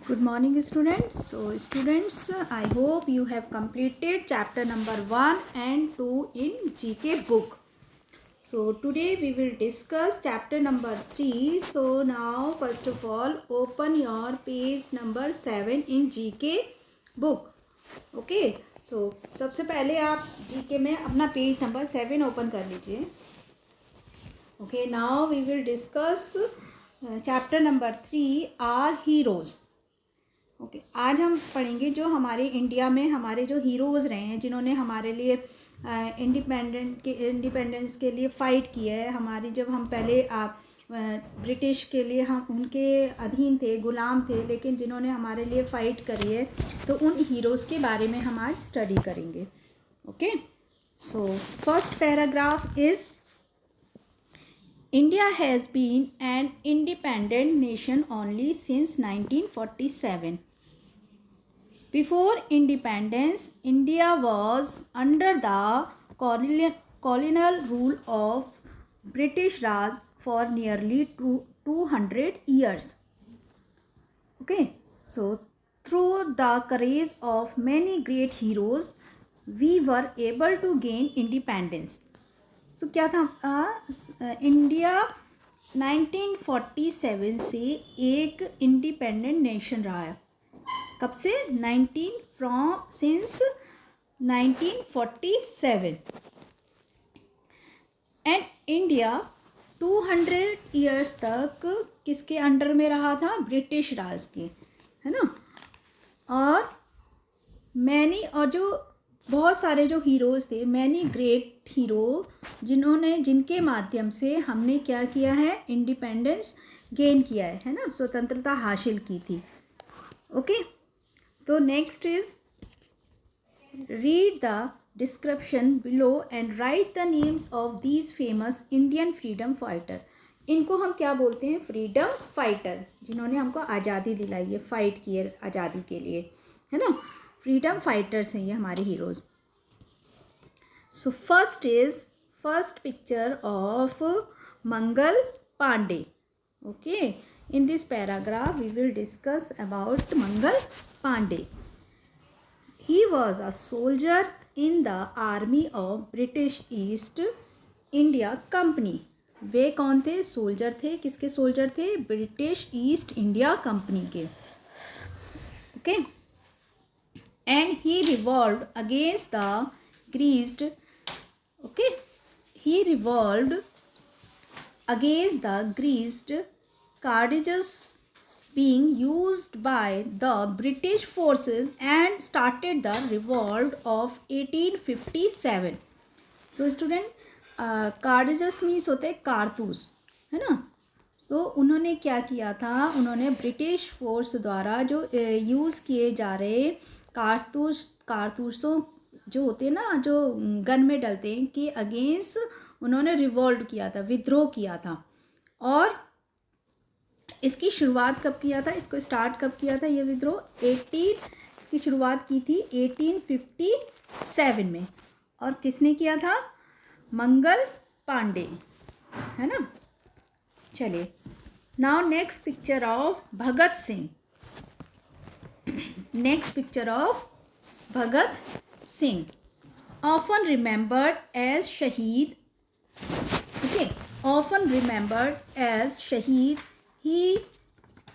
Good morning, students. So, students, I hope you have completed chapter number 1 and 2 in GK book. So, today we will discuss chapter number 3. So, now first of all, open your page number 7 in GK book. Okay. So, सबसे पहले आप GK में अपना page number 7 open कर लीजिए. Okay. Now we will discuss chapter number 3, our heroes. Okay आज हम पढ़ेंगे जो हमारे इंडिया में हमारे जो हीरोज़ रहे हैं जिन्होंने हमारे लिए इंडिपेंडेंस के लिए फ़ाइट किया है. हमारी जब हम पहले ब्रिटिश के लिए हम उनके अधीन थे, गुलाम थे, लेकिन जिन्होंने हमारे लिए फ़ाइट करी है, तो उन हीरोज़ के बारे में हम आज स्टडी करेंगे. Okay. So first paragraph is India has been an independent nation only since 1947. Before independence, India was under the colonial rule of British Raj for nearly 200 years. Okay, so through the courage of many great heroes, we were able to gain independence. So क्या था India 1947 से एक independent nation रहा है. कब से? Since 1947. And India 200 years तक किसके अंडर में रहा था? ब्रिटिश राज के, है ना. और जो बहुत सारे जो हीरोज़ थे, मैनी ग्रेट हीरो, जिनके माध्यम से हमने क्या किया है? इंडिपेंडेंस गेन किया है ना, स्वतंत्रता हासिल की थी. ओके. तो next is read the description below and right the names of these famous Indian freedom fighter. इनको हम क्या बोलते हैं? फ्रीडम फाइटर, जिन्होंने हमको आज़ादी दिलाई है, फाइट की है आज़ादी के लिए, है ना. फ्रीडम फाइटर्स हैं ये हमारे heroes. So first picture of Mangal Pandey. Okay. In this paragraph we will discuss about Mangal Pandey. He was a soldier in the army of British East India Company. वे कौन थे? सोल्जर थे. किसके सोल्जर थे? ब्रिटिश ईस्ट इंडिया कंपनी के. Okay. And he revolted against the greased. Okay, he revolted against the greased cartridges being used by the British forces and started the revolt of 1857. So student, cartridges means होते कारतूस, है ना. तो उन्होंने क्या किया था? उन्होंने ब्रिटिश फोर्स द्वारा जो यूज़ किए जा रहे कारतूसों जो होते हैं ना, जो गन में डलते हैं, कि अगेंस्ट उन्होंने रिवोल्ट किया था, विद्रोह किया था. और इसकी शुरुआत कब किया था? इसको स्टार्ट कब किया था ये विद्रोह? इसकी शुरुआत की थी 1857 में. और किसने किया था? मंगल पांडे, है ना. चलिए. Now next picture of Bhagat Singh. Next picture of Bhagat Singh, often remembered as Shaheed. Okay, often remembered as Shaheed. He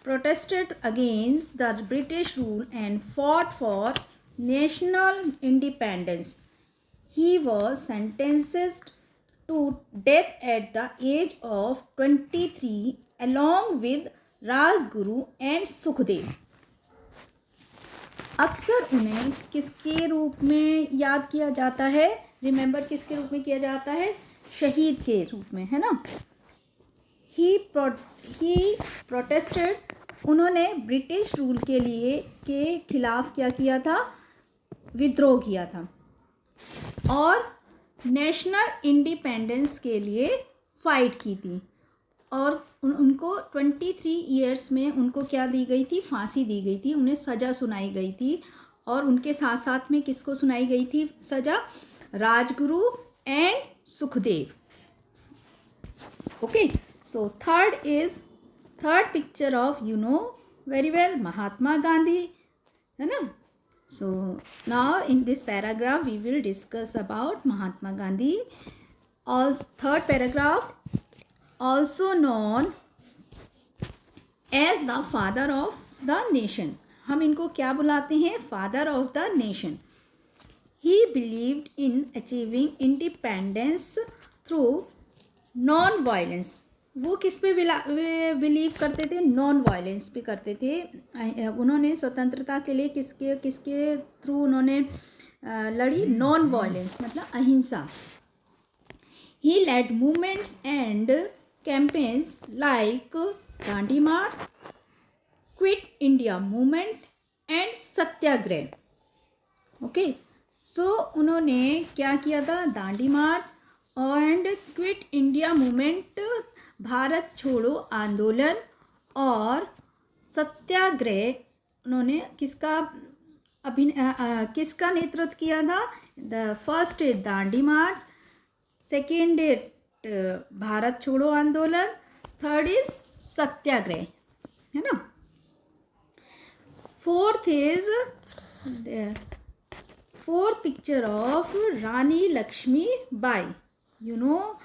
protested against the British rule and fought for national independence. He was sentenced to death at the age of 23 along with Rajguru and Sukhdev. अक्सर उन्हें किसके रूप में याद किया जाता है? Remember किसके रूप में किया जाता है? शहीद के रूप में, है ना. ही प्रोटेस्टेड. उन्होंने ब्रिटिश रूल के खिलाफ क्या किया था? विद्रोह किया था. और नेशनल इंडिपेंडेंस के लिए फाइट की थी. और उनको 23 ईयर्स में उनको क्या दी गई थी? फांसी दी गई थी. उन्हें सज़ा सुनाई गई थी. और उनके साथ साथ में किसको सुनाई गई थी सज़ा? Rajguru and Sukhdev. Okay. So third picture of very well, Mahatma Gandhi, है ना. So now in this paragraph we will discuss about Mahatma Gandhi. और third paragraph, also known as the father of the nation. हम इनको क्या बुलाते हैं? Father of the nation. He believed in achieving independence through non-violence. वो किस पे बिलीव करते थे? नॉन वायलेंस पे करते थे. उन्होंने स्वतंत्रता के लिए किसके थ्रू उन्होंने लड़ी? नॉन वायलेंस मतलब अहिंसा. He led movements and campaigns like Dandi march, quit India movement and satyagraha. Okay, so उन्होंने क्या किया था? Dandi march and quit India movement, Bharat छोड़ो आंदोलन और सत्याग्रह. उन्होंने किसका नेतृत्व किया था? The first is Dandi march, second is Bharat छोड़ो आंदोलन, थर्ड इज सत्याग्रह, है ना. Fourth is fourth picture of Rani Lakshmibai. You know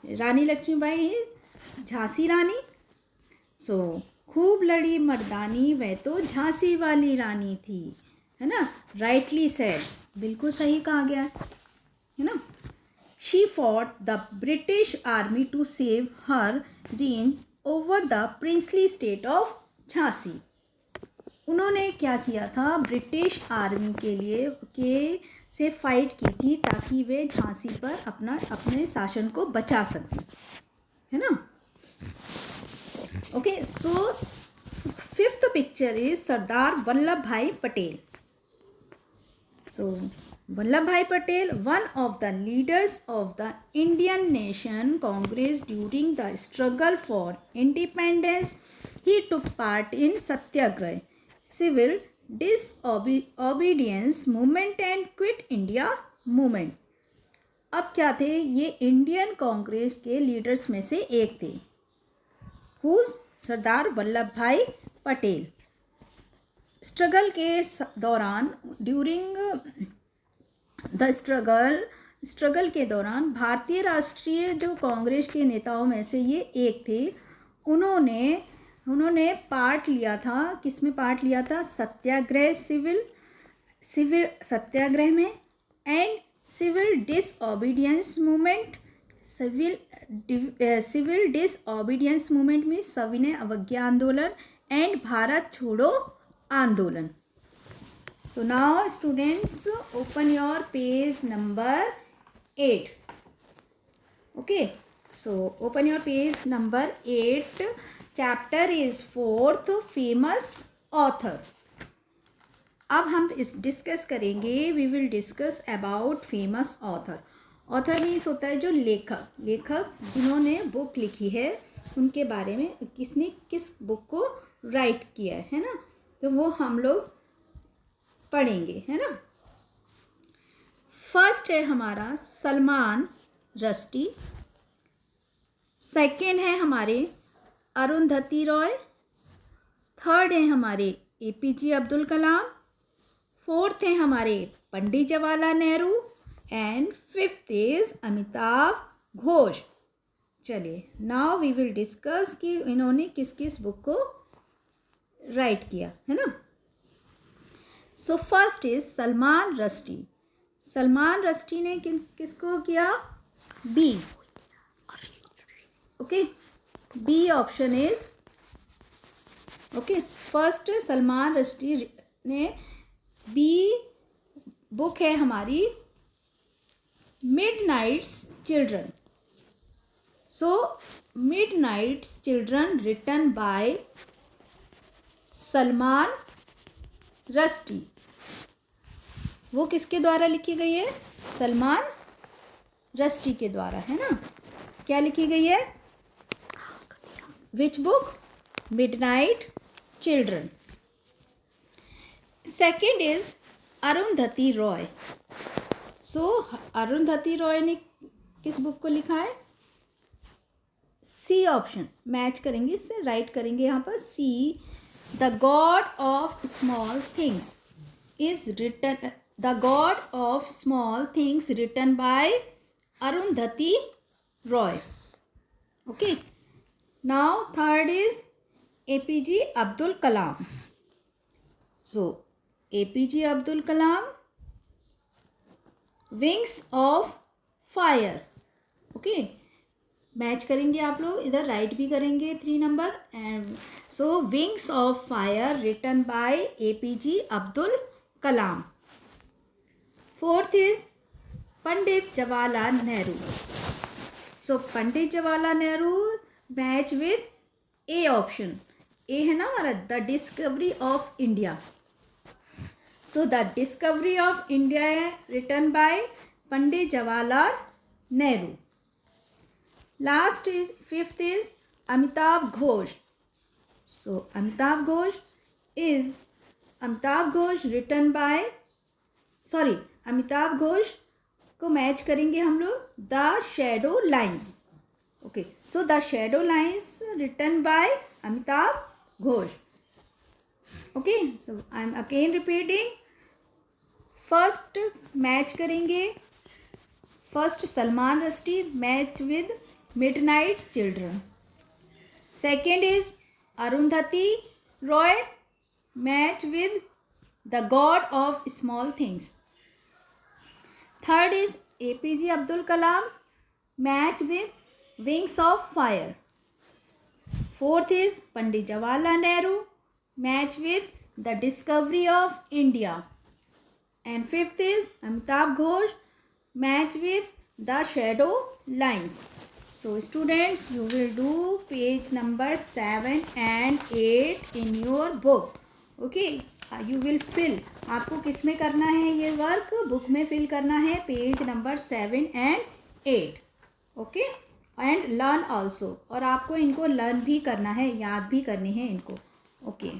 Rani Lakshmibai is Jhansi Rani. So खूब लड़ी मर्दानी, वह तो झांसी वाली रानी थी, है ना. राइटली सेड, बिल्कुल सही कहा गया है ना. She fought the British army to save her reign over the princely state of Jhansi. उन्होंने क्या किया था? ब्रिटिश आर्मी के लिए से फाइट की थी ताकि वे झांसी पर अपने शासन को बचा सकें, है ना. Okay, so fifth picture is Sardar Vallabh Bhai Patel. So Vallabh Bhai Patel, one of the leaders of the Indian nation Congress during the struggle for independence. He took part in satyagraha, civil disobedience movement and quit India movement. अब क्या थे? ये Indian Congress के leaders में से एक थे. सरदार Vallabh Bhai Patel. Struggle के दौरान, ड्यूरिंग द स्ट्रगल के दौरान भारतीय राष्ट्रीय जो कांग्रेस के नेताओं में से ये एक थे. उन्होंने पार्ट लिया था. किस में पार्ट लिया था? सत्याग्रह, सिविल सत्याग्रह में, and civil disobedience movement. Civil disobedience movement में सविनय अवज्ञा आंदोलन एंड भारत छोड़ो आंदोलन. So now students, open your page number 8. Okay, so open your page number 8. Chapter is 4th, famous author. अब हम डिस्कस करेंगे. We will discuss about famous author. Author means होता है जो लेखक जिन्होंने बुक लिखी है, उनके बारे में किसने किस बुक को राइट किया है ना. तो वो हम लोग पढ़ेंगे, है ना. फर्स्ट है हमारा सलमान रश्दी. सेकंड है हमारे अरुंधति रॉय. थर्ड है हमारे APJ अब्दुल कलाम. फोर्थ है हमारे Pandit Jawaharlal Nehru. And fifth is Amitabh Ghosh. चलिए, नाउ वी विल डिस्कस कि इन्होंने किस किस बुक को राइट किया, है ना. So first is Salman Rushdie. Salman Rushdie ने किसको किया? B. Okay, B option is okay. First Salman Rushdie ने बी बुक है हमारी midnight's children. So midnight's children written by Salman Rushdie. वो किसके द्वारा लिखी गई है? सलमान रश्दी के द्वारा, है ना. क्या लिखी गई है? Which book? Midnight children. Second is Arundhati Roy. सो अरुंधति रॉय ने किस बुक को लिखा है? C option. मैच करेंगे, इससे राइट करेंगे यहाँ पर. C the god of small things is written, the god of small things written by Arundhati Roy. Okay. Now third is APJ Abdul Kalam. So APJ Abdul Kalam, Wings of Fire. Okay. Match करेंगे आप लोग, इधर write भी करेंगे 3 नंबर. And so wings of fire written by APJ Abdul Kalam. Fourth is Pandit Jawaharlal Nehru. So Pandit Jawaharlal Nehru match with A option. A है ना हमारा, the discovery of India. So the discovery of India है written by Pandit Jawaharlal Nehru. Last is fifth is Amitabh Ghosh. So Amitabh Ghosh written by, sorry, Amitabh Ghosh को match करेंगे हम लोग the shadow lines. Okay, so the shadow lines written by Amitabh Ghosh. Okay, so I am again repeating. First match करेंगे, first Salman Rushdie match with midnight children. Second is Arundhati Roy match with the god of small things. Third is APJ Abdul Kalam match with Wings of Fire. Fourth is Pandit Jawaharlal Nehru match with the Discovery of India. And fifth is Amitabh Ghosh match with the Shadow Lines. So students, you will do page number 7 and 8 in your book. Okay. You will fill, आपको किस में करना है ये work, book में fill करना है page number 7 and 8. Okay, and learn also, और आपको इनको लर्न भी करना है, याद भी करने हैं इनको. ओके.